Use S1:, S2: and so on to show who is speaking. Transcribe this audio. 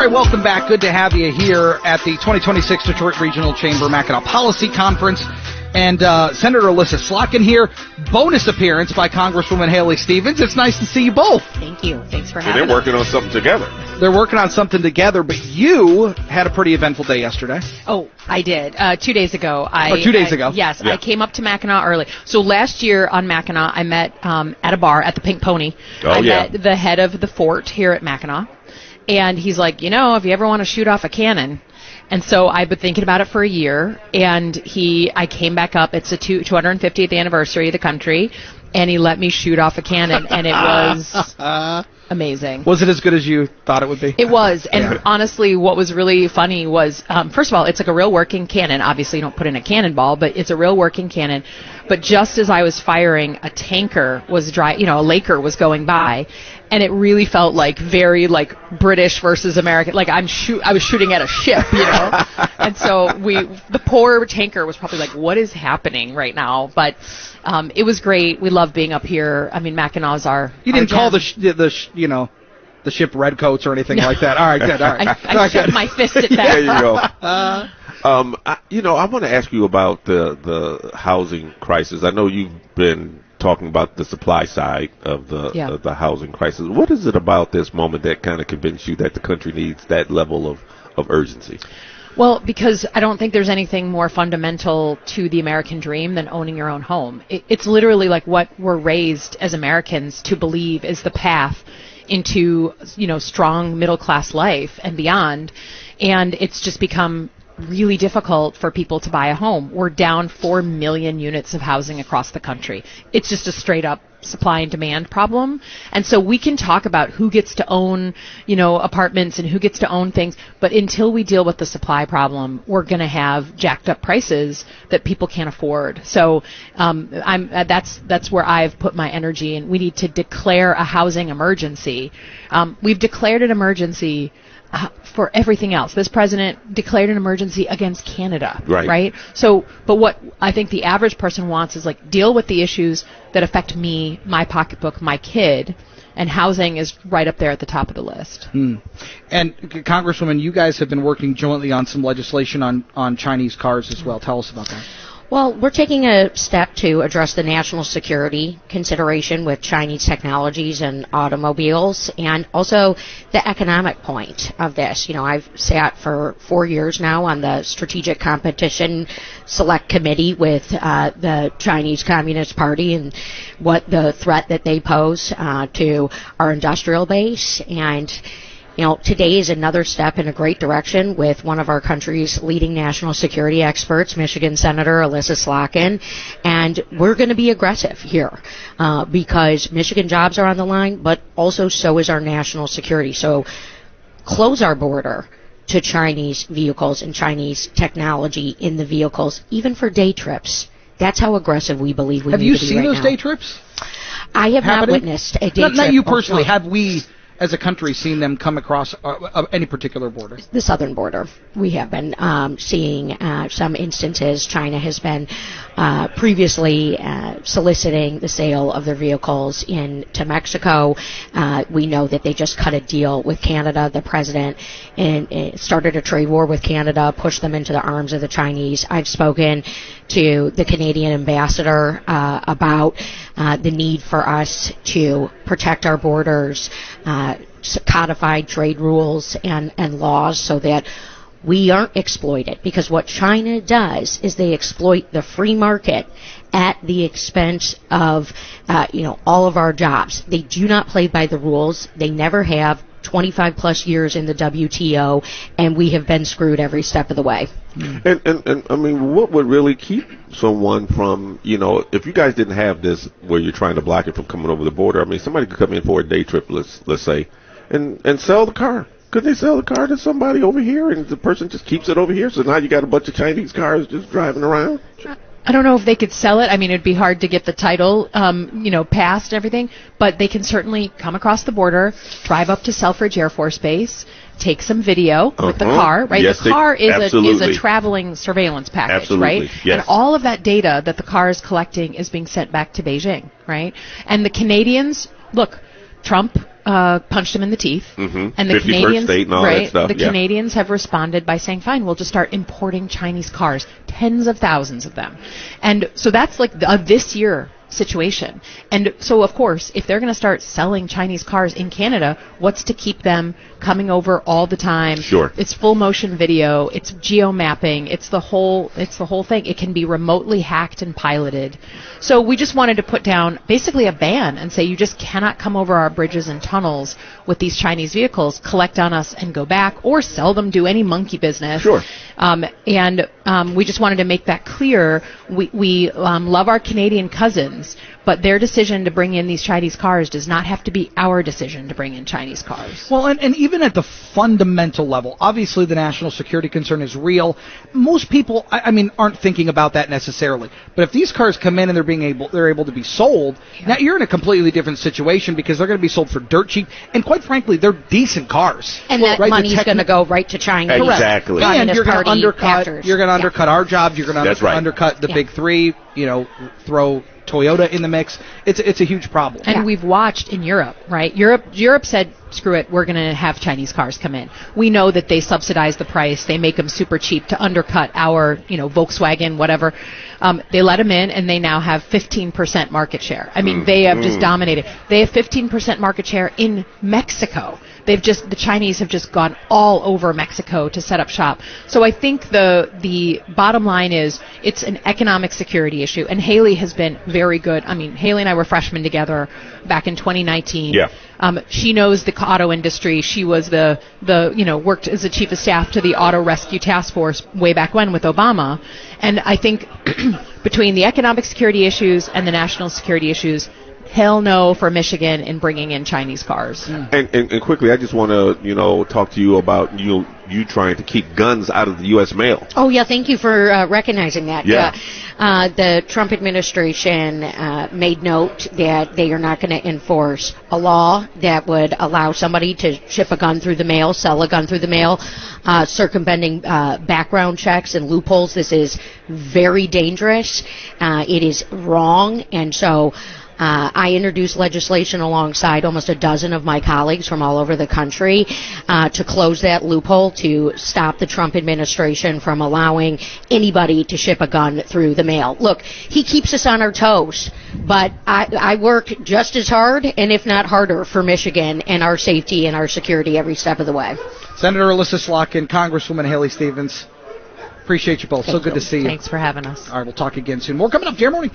S1: right, welcome back. Good to have you here at the 2026 Detroit Regional Chamber Mackinac Policy Conference. And Senator Alyssa Slotkin here. Bonus appearance by Congresswoman Haley Stevens. It's nice to see you both.
S2: Thank you. Thanks for having us.
S3: They're working on something together.
S1: They're working on something together, but you had a pretty eventful day yesterday.
S2: Oh, I did. 2 days ago.
S1: 2 days ago.
S2: Yes,
S3: Yeah.
S2: I came up to Mackinac early. So last year on Mackinac, I met at a bar at the Pink Pony. I met the head of the fort here at Mackinac. And he's like, if you ever want to shoot off a cannon. And so I've been thinking about it for a year, and I came back up. It's the 250th anniversary of the country, and he let me shoot off a cannon, and it was amazing.
S1: Was it as good as you thought it would be?
S2: It was, and honestly, what was really funny was, first of all, it's like a real working cannon. Obviously, you don't put in a cannonball, but it's a real working cannon. But just as I was firing, a tanker was a Laker was going by, and it really felt like very like British versus American. Like I was shooting at a ship, And so the poor tanker was probably like, what is happening right now? But it was great. We love being up here. I mean, Mackinac's our.
S1: You didn't
S2: gem.
S1: call the ship redcoats or anything like that. All right, good. All right.
S2: I shook my fist at that.
S3: There you go. I want to ask you about the housing crisis. I know you've been talking about the supply side of the housing crisis. What is it about this moment that kind of convinced you that the country needs that level of urgency?
S2: Well, because I don't think there's anything more fundamental to the American dream than owning your own home. It's literally like what we're raised as Americans to believe is the path into, strong middle-class life and beyond. And it's just become really difficult for people to buy a home. We're down 4 million units of housing across the country. It's just a straight-up supply and demand problem. And so we can talk about who gets to own, apartments and who gets to own things, but until we deal with the supply problem, we're going to have jacked up prices that people can't afford. So that's where I've put my energy, and we need to declare a housing emergency. We've declared an emergency for everything else. This president declared an emergency against Canada, right? So, but what I think the average person wants is like deal with the issues that affect me, my pocketbook, my kid, and housing is right up there at the top of the list.
S1: And Congresswoman, you guys have been working jointly on some legislation on Chinese cars as well. Tell us about that.
S4: Well, we're taking a step to address the national security consideration with Chinese technologies and automobiles, and also the economic point of this. I've sat for 4 years now on the Strategic Competition Select Committee with the Chinese Communist Party and what the threat that they pose to our industrial base. And today is another step in a great direction with one of our country's leading national security experts, Michigan Senator Alyssa Slotkin, and we're going to be aggressive here because Michigan jobs are on the line, but also so is our national security. So close our border to Chinese vehicles and Chinese technology in the vehicles, even for day trips. That's how aggressive we believe we need to be right now.
S1: Have you seen those day trips?
S4: I have not witnessed a day trip.
S1: Not you personally. Have we, as a country, seen them come across any particular border?
S4: The southern border. We have been seeing some instances. China has been previously soliciting the sale of their vehicles into Mexico. We know that they just cut a deal with Canada. The president started a trade war with Canada, pushed them into the arms of the Chinese. I've spoken to the Canadian ambassador about the need for us to protect our borders, codified trade rules and laws so that we aren't exploited. Because what China does is they exploit the free market at the expense of all of our jobs. They do not play by the rules. They never have. 25 plus years in the WTO, and we have been screwed every step of the way.
S3: And I mean, what would really keep someone from, if you guys didn't have this where you're trying to block it from coming over the border, I mean, somebody could come in for a day trip, let's say, and sell the car. Could they sell the car to somebody over here, and the person just keeps it over here? So now you got a bunch of Chinese cars just driving around?
S2: I don't know if they could sell it. I mean, it'd be hard to get the title, passed and everything. But they can certainly come across the border, drive up to Selfridge Air Force Base, take some video with the car, right?
S3: Yes,
S2: the car is
S3: a
S2: traveling surveillance package,
S3: absolutely,
S2: right?
S3: Yes.
S2: And all of that data that the car is collecting is being sent back to Beijing, right? And the Canadians, look, Trump punched him in the teeth,
S3: Mm-hmm.
S2: and the
S3: 51st
S2: Canadians,
S3: state and all
S2: right?
S3: that stuff.
S2: The
S3: Yeah.
S2: Canadians have responded by saying, "Fine, we'll just start importing Chinese cars, tens of thousands of them," and so that's like a this year situation. And so, of course, if they're going to start selling Chinese cars in Canada, what's to keep them coming over all the time?
S3: Sure.
S2: It's full motion video. It's geo mapping. It's the whole thing. It can be remotely hacked and piloted. So we just wanted to put down basically a ban and say you just cannot come over our bridges and tunnels with these Chinese vehicles, collect on us and go back, or sell them, do any monkey business.
S3: Sure.
S2: We just wanted to make that clear. We love our Canadian cousins, but their decision to bring in these Chinese cars does not have to be our decision to bring in Chinese cars.
S1: Well, and even at the fundamental level, obviously the national security concern is real. Most people, I mean, aren't thinking about that necessarily. But if these cars come in and they're able to be sold, now you're in a completely different situation because they're going to be sold for dirt cheap. And quite frankly, they're decent cars.
S4: And that money's going to go right to China.
S3: Exactly.
S1: And you're going to undercut.
S4: actors.
S1: You're going to undercut our jobs. You're going to undercut the big three. Throw Toyota in the mix. It's a huge problem.
S2: And we've watched in Europe, right? Europe said, screw it, we're going to have Chinese cars come in. We know that they subsidize the price. They make them super cheap to undercut our, Volkswagen, whatever. They let them in, and they now have 15% market share. I mean, they have just dominated. They have 15% market share in Mexico. The Chinese have just gone all over Mexico to set up shop. So I think the bottom line is it's an economic security issue, and Haley has been very good. I mean, Haley and I were freshmen together back in 2019.
S3: Yeah.
S2: She knows the auto industry. She was worked as a chief of staff to the Auto Rescue Task Force way back when with Obama. And I think between the economic security issues and the national security issues, hell no for Michigan in bringing in Chinese cars.
S3: And quickly, I just want to, talk to you about you trying to keep guns out of the U.S. mail.
S4: Oh, yeah, thank you for recognizing that.
S3: Yeah.
S4: The Trump administration made note that they are not going to enforce a law that would allow somebody to ship a gun through the mail, sell a gun through the mail, circumventing background checks and loopholes. This is very dangerous. It is wrong, and so I introduced legislation alongside almost a dozen of my colleagues from all over the country to close that loophole, to stop the Trump administration from allowing anybody to ship a gun through the mail. Look, he keeps us on our toes, but I work just as hard, and if not harder, for Michigan and our safety and our security every step of the way.
S1: Senator Alyssa Slotkin, Congresswoman Haley Stevens, appreciate you both. So good to see you.
S2: Thanks for having us.
S1: All right, we'll talk again soon. More coming up, JR Morning.